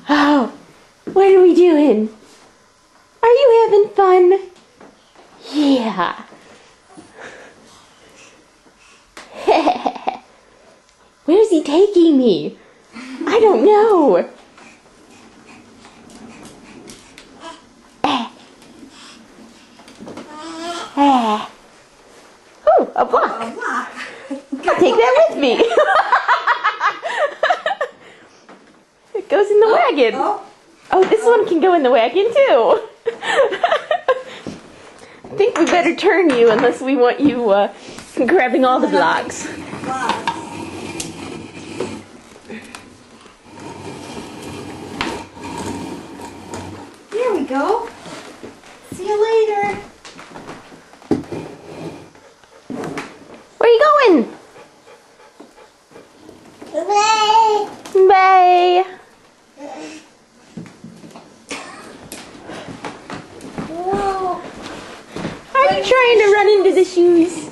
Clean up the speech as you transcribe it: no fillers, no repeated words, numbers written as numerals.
Oh, what are we doing? Are you having fun? Yeah. Where's he taking me? I don't know. Oh, a block. I'll take that with me. It goes in the wagon. Oh, this one can go in the wagon too. I think we better turn you unless we want you grabbing all the blocks. Here we go. See you later. Where are you going? Bye. Bye. Whoa. Are you trying to run into the shoes?